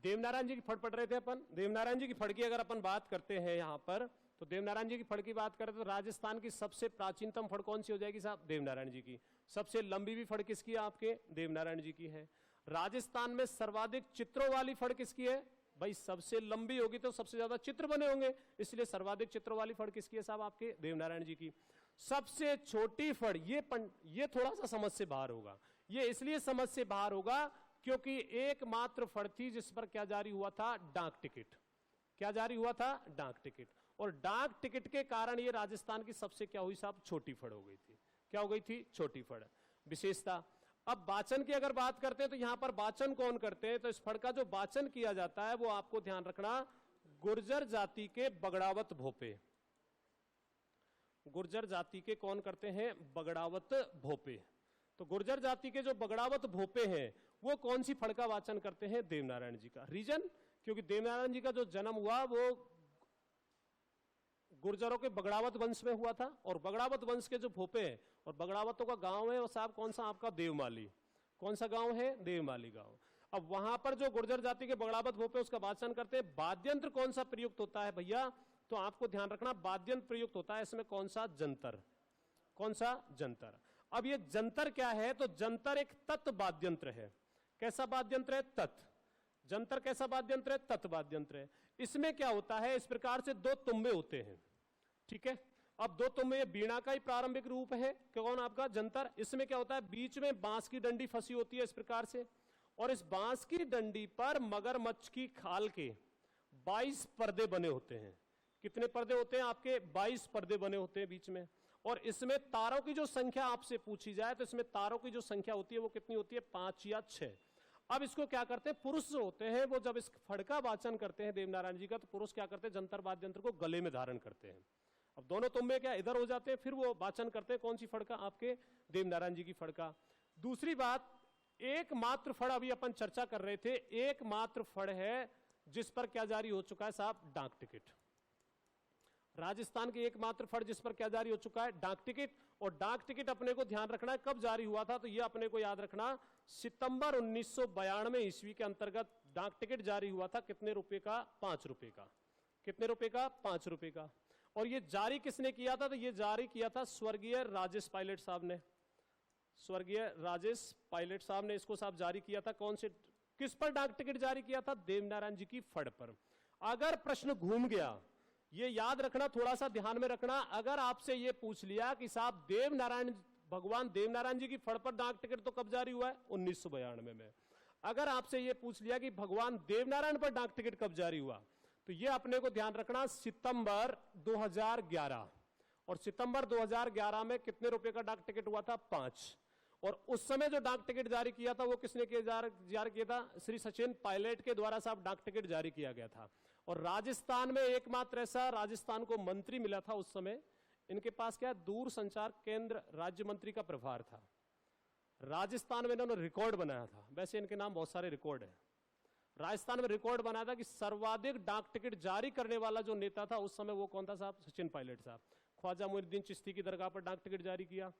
देवनारायण जी की फड़ पढ़ रहे थे अपन। देवनारायण जी की फड़ की अगर अपन बात करते हैं यहां पर, तो देवनारायण जी की फड़ की बात करें तो राजस्थान की सबसे प्राचीनतम फड़ कौन सी हो जाएगी साहब? देवनारायण जी की। सबसे लंबी भी फड़ किसकी है आपके? देवनारायण जी की है। राजस्थान में सर्वाधिक चित्रों वाली फड़ किसकी है? भाई सबसे लंबी होगी तो सबसे ज्यादा चित्र बने होंगे, इसलिए सर्वाधिक चित्रों वाली फड़ किसकी है साहब? आपके देवनारायण जी की। सबसे छोटी फड़, ये थोड़ा सा समझ से बाहर होगा। ये इसलिए समझ से बाहर होगा क्योंकि एकमात्र फड़ थी जिस पर क्या जारी हुआ था? डाक टिकट। क्या जारी हुआ था? डाक टिकट। और डाक टिकट के कारण ये राजस्थान की सबसे क्या हुई साहब? छोटी फड़ हो गई थी। क्या हो गई थी? छोटी फड़। विशेषता। अब वाचन की अगर बात करते हैं तो यहां पर वाचन कौन करते हैं? तो इस फड़ का जो वाचन किया जाता है वो आपको ध्यान रखना, गुर्जर जाति के बगड़ावत भोपे। गुर्जर जाति के कौन करते हैं? बगड़ावत भोपे। तो गुर्जर जाति के जो बगड़ावत भोपे हैं वो कौन सी फड़ का वाचन करते हैं? देवनारायण जी का। रीजन, क्योंकि देवनारायण जी का जो जन्म हुआ वो गुर्जरों के बगड़ावत वंश में हुआ था, और बगड़ावत वंश के जो भोपे हैं, और बगड़ावतों का गांव है वो साहब कौन सा आपका? देवमाली। कौन सा गांव है? देवमाली गांव। अब वहां पर जो गुर्जर जाति के बगड़ावत भोपे उसका वाचन करते हैं। वाद्यंत्र कौन सा प्रयुक्त होता है भैया? तो आपको ध्यान रखना, वाद्यंत्र प्रयुक्त होता है इसमें कौन सा? जंतर। कौन सा? जंतर। अब ये जंतर क्या है? तो जंतर एक तत् वाद्यंत्र है। कैसा वाद्यंत्र है? तत्। जंतर कैसा वाद्यंत्र है? तत् वाद्यंत्र है। इसमें क्या होता है? इस प्रकार से दो तुम्बे होते हैं, ठीक है। अब दो तुम्बे, बीणा का ही प्रारंभिक रूप है कौन? आपका जंतर। इसमें क्या होता है? बीच में बांस की डंडी फंसी होती है इस प्रकार से, और इस बांस की डंडी पर मगरमच्छ की खाल के 22 पर्दे बने होते हैं। कितने पर्दे होते हैं आपके? 22 पर्दे बने होते हैं बीच में। और इसमें तारों की जो संख्या आपसे पूछी जाए तो इसमें तारों की जो संख्या होती है वो कितनी होती है? 5 या 6। अब इसको क्या करते हैं? पुरुष जो होते हैं वो जब इस फड़ का वाचन करते हैं देवनारायण जी का, तो पुरुष क्या करते हैं? जंतर वाद्यंत्र को गले में धारण करते हैं। अब दोनों तुम्बे क्या इधर हो जाते हैं, फिर वो वाचन करते हैं कौन सी फड़ का? आपके देवनारायण जी की फड़ का। दूसरी बात, एकमात्र फड़ अभी अपन चर्चा कर रहे थे, एकमात्र फड़ है जिस पर क्या जारी हो चुका है साहब? डाक टिकट। राजस्थान की एकमात्र फड़ जिस पर क्या जारी हो चुका है? डाक टिकट। और डाक टिकट अपने को ध्यान रखना है कब जारी हुआ था? तो यह अपने को याद रखना, सितंबर 1992 ईस्वी के अंतर्गत डाक टिकट जारी हुआ था। कितने रुपए का? 5 रुपए का। कितने रुपए का? 5 रुपए का। और यह जारी किसने किया था? तो यह जारी किया था स्वर्गीय राजेश पायलट साहब ने। स्वर्गीय राजेश पायलट साहब ने इसको साहब जारी किया था। कौन से, किस पर डाक टिकट जारी किया था? देवनारायण जी की फड़ पर। अगर प्रश्न घूम गया, ये याद रखना, थोड़ा सा ध्यान में रखना, अगर आपसे ये पूछ लिया कि साहब देवनारायण, भगवान देवनारायण जी की फड़ पर डाक टिकट तो कब जारी हुआ है? 1992 में। अगर आपसे ये पूछ लिया कि भगवान देवनारायण पर डाक टिकट कब जारी हुआ, तो ये अपने को ध्यान रखना, सितंबर 2011। और सितंबर 2011 में कितने रुपए का डाक टिकट हुआ था? 5। और उस समय जो डाक टिकट जारी किया था वो किसने जारी किया था? श्री सचिन पायलट के द्वारा साहब डाक टिकट जारी किया गया था। और राजस्थान में एकमात्र ऐसा राजस्थान को मंत्री मिला था उस समय, इनके पास क्या? दूर संचार केंद्र राज्य मंत्री का प्रभार था। राजस्थान में इन्होंने रिकॉर्ड बनाया था। वैसे इनके नाम बहुत सारे रिकॉर्ड है। राजस्थान में रिकॉर्ड बनाया था कि सर्वाधिक डाक टिकट जारी करने वाला जो नेता था उस समय वो कौन था साहब? सचिन पायलट साहब। ख्वाजा मुइनुद्दीन चिश्ती की दरगाह पर डाक टिकट जारी किया,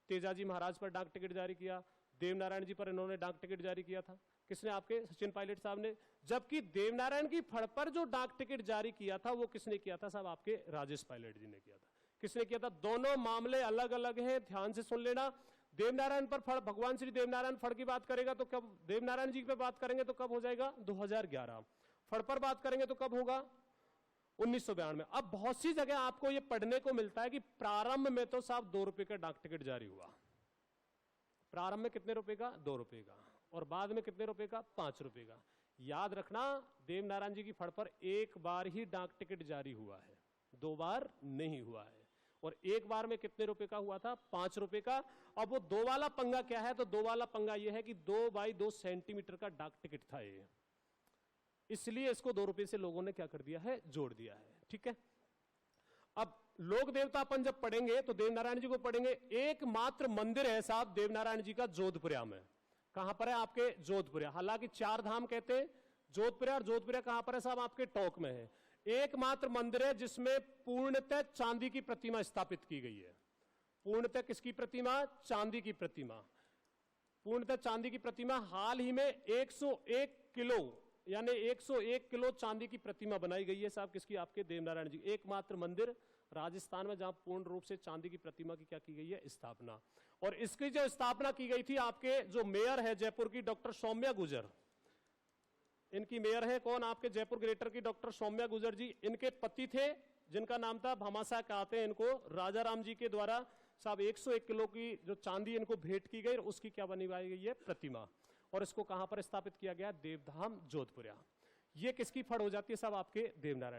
तेजाजी महाराज पर डाक टिकट जारी किया, देवनारायण जी पर इन्होंने डाक टिकट जारी किया था। किसने? आपके सचिन पायलट साहब ने। जबकि देवनारायण की फड़ पर जो डाक टिकट जारी किया था वो किसने किया था साहब? आपके राजेश पायलट जी ने किया था। किसने किया था? दोनों मामले अलग अलग हैं, ध्यान से सुन लेना। देवनारायण पर फड़, भगवान श्री देवनारायण फड़ की बात करेगा तो कब? देवनारायण जी पे बात करेंगे तो कब हो जाएगा? 2011। फड़ पर बात करेंगे तो कब होगा? 1992 में। अब बहुत सी जगह आपको यह पढ़ने को मिलता है कि प्रारंभ में तो साहब 2 रुपए का डाक टिकट जारी हुआ। प्रारंभ में कितने रुपए का? 2 रुपए का। और बाद में कितने रुपए का? 5 रुपए का। याद रखना, देवनारायण जी की फड़ पर एक बार ही डाक टिकट जारी हुआ है, 2 बार नहीं हुआ है। और एक बार में कितने रुपए का हुआ था? 5 रुपए का। अब वो 2 वाला पंगा क्या है? तो 2 वाला पंगा यह है कि 2 बाई 2 सेंटीमीटर का डाक टिकट था ये, इसलिए इसको 2 रुपए से लोगों ने क्या कर दिया है? जोड़ दिया है। ठीक है। अब लोक देवता अपन जब पढ़ेंगे तो देवनारायण जी को पढ़ेंगे। एकमात्र मंदिर है साहब देवनारायण जी का जोधपुरिया में। कहां पर है? आपके जोधपुरिया। हालांकि 4 धाम कहते हैं जोधपुरिया, और जोधपुरिया कहां पर है साहब? आपके टोंक में है। एकमात्र मंदिर है जिसमें पूर्णतः चांदी की प्रतिमा स्थापित की गई है। पूर्णतः किसकी प्रतिमा? चांदी की प्रतिमा। पूर्णतः चांदी की प्रतिमा। हाल ही में 101 किलो यानी 101 किलो चांदी की प्रतिमा बनाई गई है साहब, किसकी? आपके देवनारायण जी। एकमात्र मंदिर राजस्थान में जहां पूर्ण रूप से चांदी की प्रतिमा की क्या की गई है? स्थापना। और इसकी जो स्थापना की गई थी, आपके जो मेयर है जयपुर की, डॉक्टर सौम्या गुर्जर, इनकी मेयर है कौन? आपके जयपुर ग्रेटर की डॉक्टर सौम्या गुर्जर जी। इनके पति थे जिनका नाम था भामाशाह, कहते हैं इनको, राजा राम जी के द्वारा साहब 101 किलो की जो चांदी इनको भेंट की गई, उसकी क्या बनवाई गई है? प्रतिमा। और इसको कहां पर स्थापित किया गया? देवधाम जोधपुर। ये किसकी फड़ हो जाती है साहब? आपके देवनारायण।